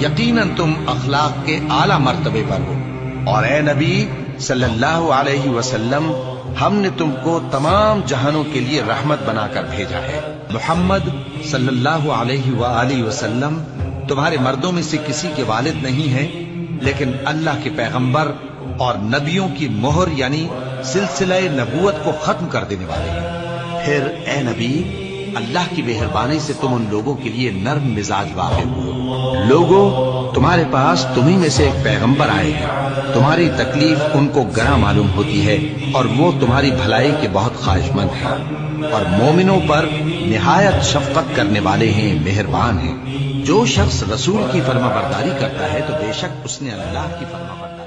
یقیناً تم اخلاق کے اعلی مرتبے پر ہو، اور اے نبی صلی اللہ علیہ وسلم، ہم نے تم کو تمام جہانوں کے لیے رحمت بنا کر بھیجا ہے۔ محمد صلی اللہ علیہ وآلہ وسلم تمہارے مردوں میں سے کسی کے والد نہیں ہیں، لیکن اللہ کے پیغمبر اور نبیوں کی مہر یعنی سلسلہ نبوت کو ختم کر دینے والے ہیں۔ پھر اے نبی، اللہ کی مہربانی سے تم ان لوگوں کے لیے نرم مزاج واقع ہوئے۔ لوگوں، تمہارے پاس تمہیں میں سے ایک پیغمبر آئے ہیں، تمہاری تکلیف ان کو گراں معلوم ہوتی ہے اور وہ تمہاری بھلائی کے بہت خواہش مند ہیں، اور مومنوں پر نہایت شفقت کرنے والے ہیں، مہربان ہیں۔ جو شخص رسول کی فرما برداری کرتا ہے تو بے شک اس نے اللہ کی فرما برداری